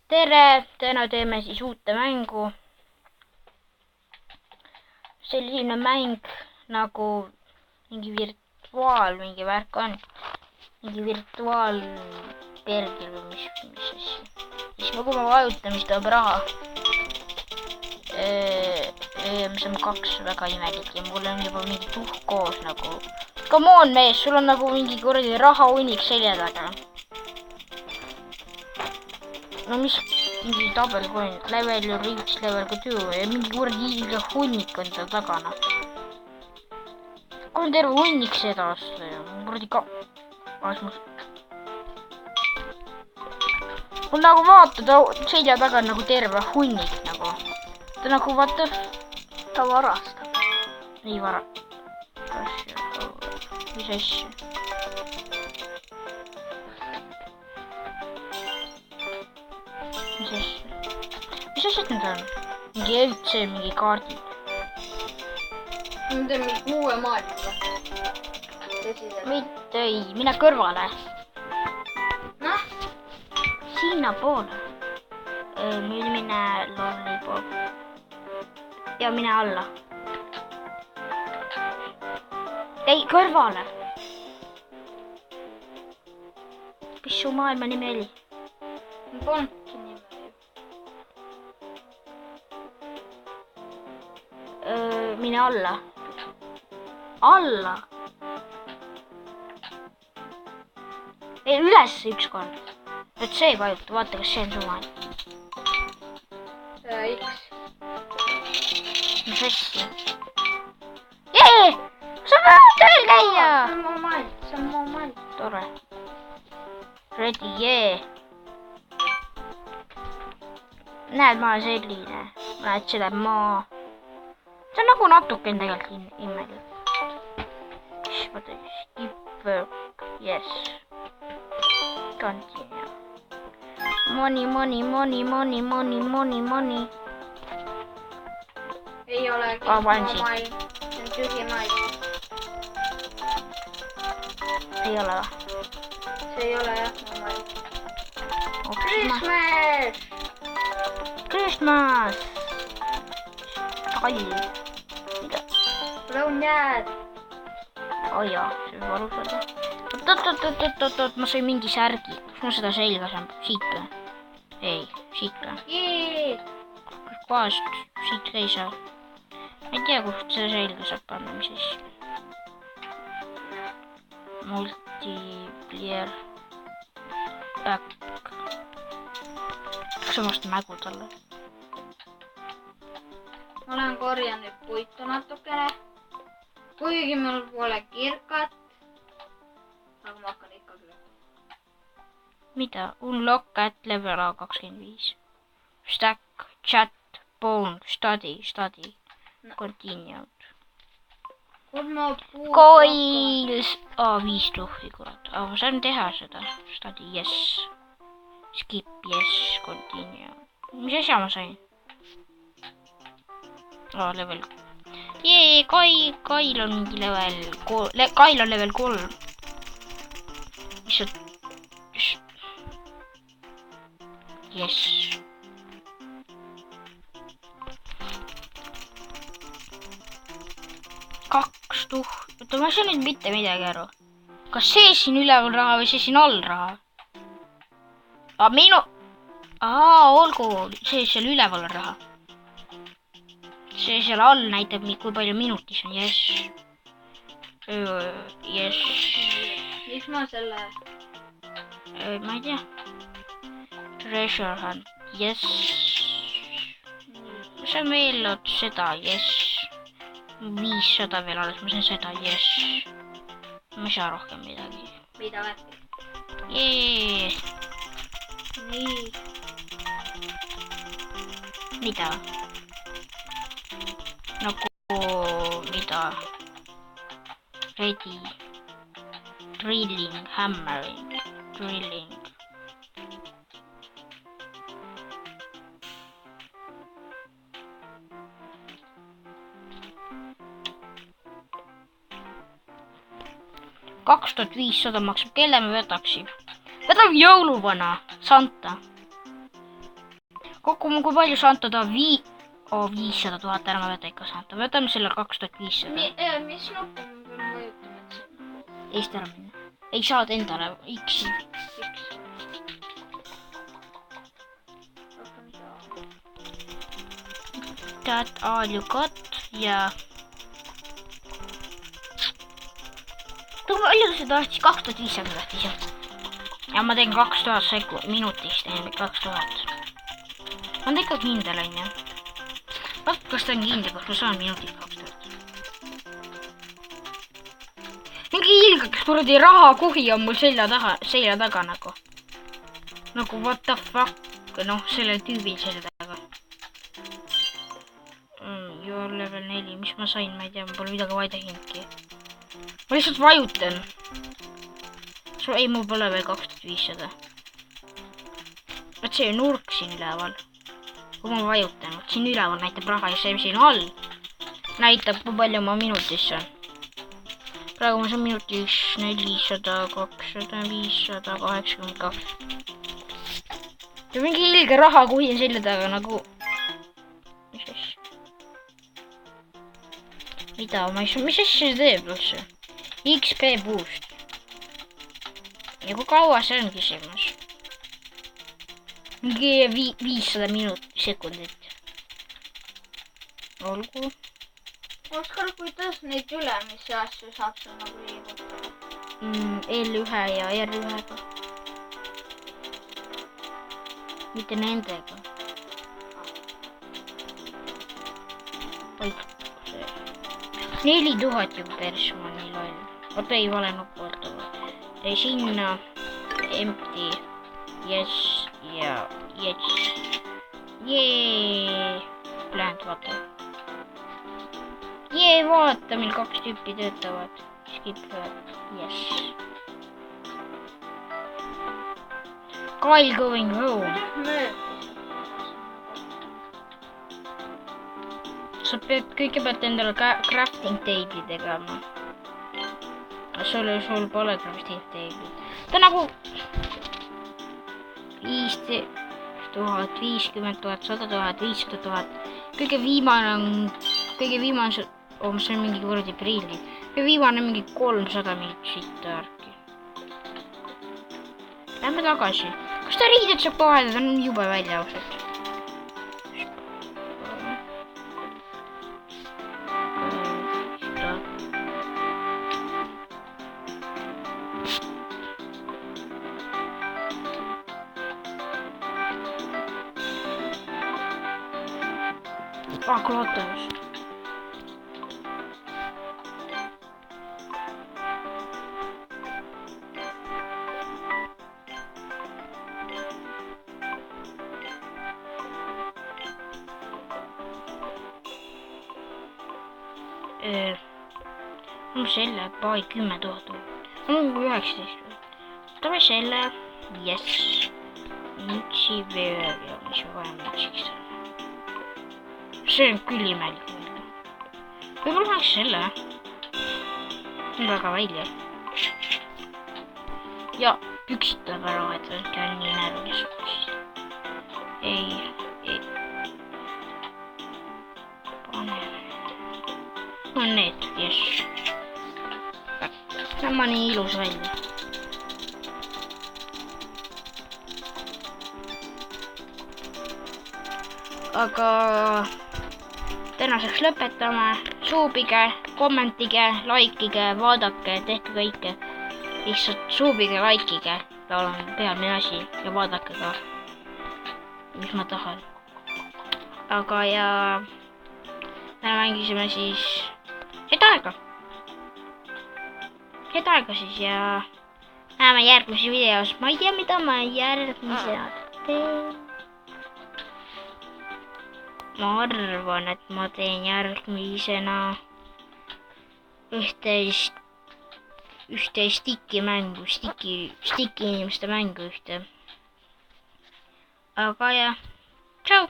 tere, täna teeme siis uute mängu. Selline mäng nagu mingi mingi värk on. Mingi virtuaalpergil või mis asja. Siis kui ma vajutan, mis toob raha. Me saame 2 väga imelik ja mul on juba mingi tuhk koos nagu. Come on mees, sul on nagu mingi kuradi rahahunnik selja taga. No mis mingi tabelcoin, level you reach, level 2 ja mingi kuradi hunnik on seal tagana. On terve hunnik seda osta ja kuradi mul nagu vaata selja taga nagu terve hunnik nagu. Ta nagu vaata. Ta varastab. Nii vara. Mis asja? Mis asjad need on? Mingi EÜC, mingi kaardid. Nüüd on mingi uue maailma. Mitte ei, mine kõrvale. Noh? Sinna poole. Nüüd mine lollipop. Ja mine alla. Ei, kõrvale. Mis su maailma nimi oli? Polnudki nimi. Mine alla. Alla. Ei, üles ükskord. Nüüd see vajuta, vaata kas see on su maailm. X. Mis asja? Jee! Sa pead tööl käia! See on mu maailm, see on mu maailm. Tore. Ready, jee. Näed, ma olen selline. Näed seda maa. See on nagu natuke tegelikult imelik. Skip work. Yes. Continue. Money. Ei ole mu maailm. See on tühi maailm. Ei ole või? See ei ole jah mu maailm. Christmas! Talli. Mida? Lõunjääd. Oi jaa, see on valus öelda. Oot, ma sain mingi särgi. Kas ma seda selga saan? Siit või? Ei, siit või? Jee! Kus kohast siit ei saa? Ma ei tea, kust seda selga saab panna, mis asja. Multiplayer. Back. Kas ma ostan mägu talle? Ma olen korjanud puitu natukene. Kuigi mul pole kirkat. Aga ma hakkan ikkagi. Mida? Unlock at level A25. Stack, chat, bone, study. Continued. Coils! 5 tuhvi, kurat. Aga ma saan teha seda. Study, yes. Skip, yes. Continue. Mis asja ma sain? Level. Jee, Kail on mingi level. Kail on level 3. Mis on? Yes. Kaks tuhvi. Oota, ma ei saa nüüd mitte midagi aru. Kas see siin üleval raha või see siin all raha? Olgu, see seal üleval on raha. See seal all näitab, kui palju minutis on, yes. Yes. Miks ma selle? Ma ei tea. Treasure hunt, yes. Ma saan veel seda, yes. 500 veel alles, ma saan seda, yes. Ma ei saa rohkem midagi. Mida värki? Jee. Nii. Mida? Nagu mida? Ready. Drilling, hammering. Drilling. $2500 maksab, kelle me võtaksime? Võtame jõuluvana, Santa. kokku kui palju Santa tahab 500 000 ära ma võta ikka Santa. Võtame selle 2500. Mis nuppu ma pean vajutama, et Eest ära minna. Ei saad endale X-i. That all you got ja... palju see tahtis? 2500 tahtis jah. Ja ma teen 2000 minutiks teen 2000. Ma on ikka kindel on ju. Vaat kas ta on kindel, kas ma saan minutit 2000. Mingi ilgaks kuradi rahakuhi on mul selja taga nagu. Nagu what the fuck. Noh, selle tüübil selja taga. You are level 4. Mis ma sain? Ma ei tea, ma pole midagi vaja teginudki. Ma lihtsalt vajutan. Ei, mul pole veel 2500. Vaat see nurk siin üleval. Kui ma vajutan, vaat siin üleval näitab raha ja see siin all näitab, kui palju ma minutis on. Praegu ma saan minutis 400, 200, 500, 82. Ja mingi ilge raha kuhi on selja taga nagu... Mis asja? Mida? Ma ei saa, mis asja see teeb üldse? XP boost. Ja kui kaua see on küsimus? Mingi 500 sekundit. Olgu. Oskar, kuidas neid ülemisi asju saab sul nagu liigutada? L1 ja R1-ga. Mitte nendega. Oik, see. 4000 juba pers, ma nii loll. Oota, ei vale nupp ootama. Sinna, empty, yes ja yes. Jee, plant water. Jee, vaata, meil 2 tüüpi töötavad. Skip, yes. Kyle going home. Sa pead kõigepealt endale crafting table'i tegema. Sul pole crafting table'i. Ta nagu 50 000, 50 000, 100 000, 500 000. Kõige viimane on see on mingi kuradi prillid. Kõige viimane on mingi 300 mingit shit värki. Lähme tagasi. Kas ta riided saab vahetada? Ta on jube välja ausalt. Klootavus. Selle, pai 10 000. 19. Võtame selle. Yes. Mütsi veel ja mis me vaja mütsiks. See on küll imelik. Võib-olla läheks selle. See on väga välja. Ja püksid tuleb ära võtta, et on nii närvis. Ei. Paneme. On need, yes. Näeme nii ilus välja. Aga tänaseks lõpetame. Suubige, kommentige, laikige, vaadake, tehke kõike. Lihtsalt suubige, laikige. Ta on peamine asi ja vaadake ka, mis ma tahan. Aga ja täna mängisime siis head aega siis ja näeme järgmises videos. Ma ei tea, mida ma järgmisena teen. Ma arvan, et ma teen järgmisena ühte stiki mängu, stiki inimeste mängu ühte. Aga ja, tšau!